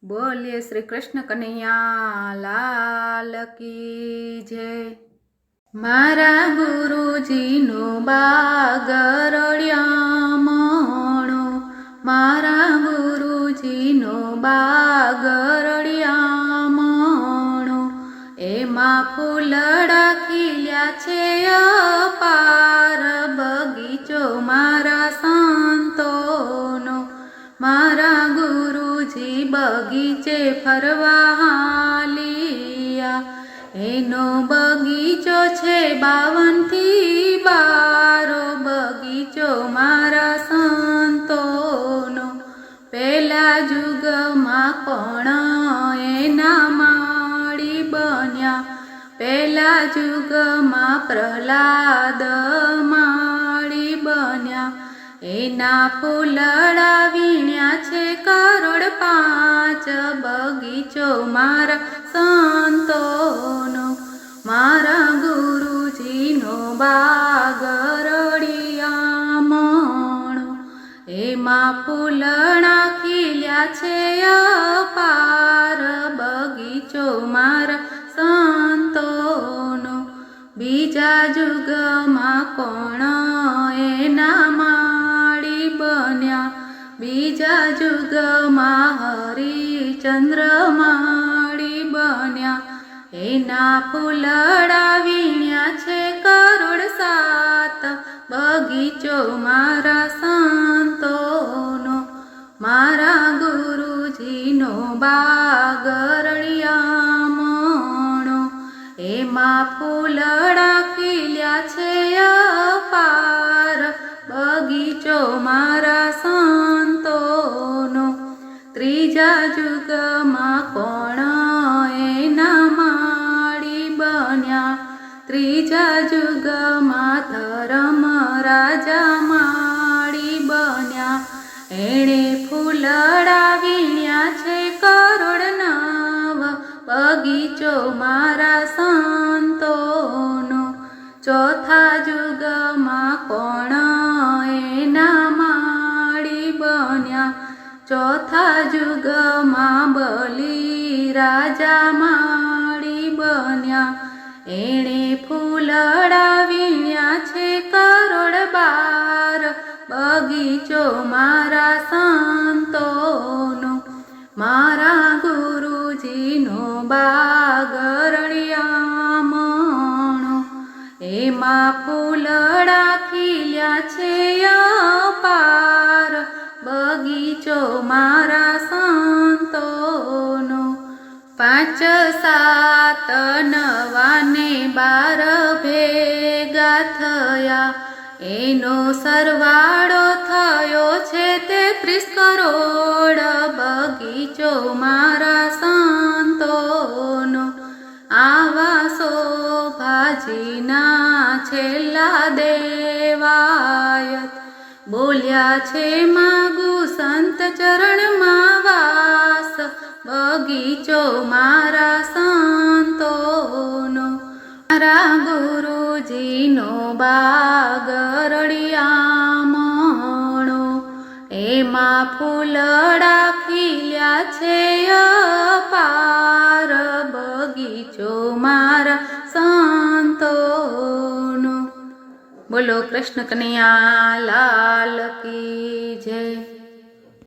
बोलिए श्री कृष्ण कन्हैया लाल की जय। मारा गुरुजीनो बागरड़ियामणो, मारा गुरुजीनो बागरड़ियामणो, एमा फूलड़ा खिल्या छे अपार बगीचो मारा संतोनो। मारा गुरुजी बगीचे फरवा हालिया, एनो बगीचो छे 52 થી 12 बगीचो मारा संतोनो। पेला जुगमां पण एना माळी बन्या, पेला जुगमां प्रहलाद माळी बन्या, एना फूलड़ा वीण्या छे 1.5 करोड़ बगीचो मारा संतोनो। मारा गुरुजीनो बागरड़ियामणो, एमा फूलड़ा खिल्या छे अपार बगीचो मारा संतोनो। बीजा जुगमां कोण एना माळी बन्या, बीजा जुगमां हरिचंद्र माळी बन्या, एना फूलड़ा वीण्या छे 1.7 करोड़ बगीचो मारा संतोनो। मारा गुरुजीनो बागरड़ियामणो, एमा फूलड़ा खिल्या छे अपार बगीचो मारा संतोनो। त्रीजा जुगमां कोण एना माळी बन्या, त्रीजा जुगमां धर्मराजा माळी बन्या, एणे फूलड़ा वीण्या छे 1.9 करोड़ बगीचो मारा संतोनो। चौथा जुगमां कोण एना माळी बन्या, चौथा जुगमां बली राजा माळी बन्या, एणे फूलड़ा वीण्या छे 1.12 करोड़ बगीचो मारा संतोनो। मारा गुरुजीनो बागरड़ियामणो, एमा फूलड़ा खिल्या छे अपार बगीचो मारा संतोनो। 5, 7, 9 ने 12 भेगा थया, एनो सरवाळो थयो छे 33 करोड़ बगीचो मारा संतोनो। आवा शोभाजीना छेल्ला देवायत, बोल्या छे मागू संत चरण मां वास बगीचो मारा संतोनो। मारा गुरुजीनो बागरड़ियामणो, एमा फूलड़ा खिल्या छे अपार बगीचो मारा संतोनो। बोलो कृष्ण कन्हैया लाल की जय।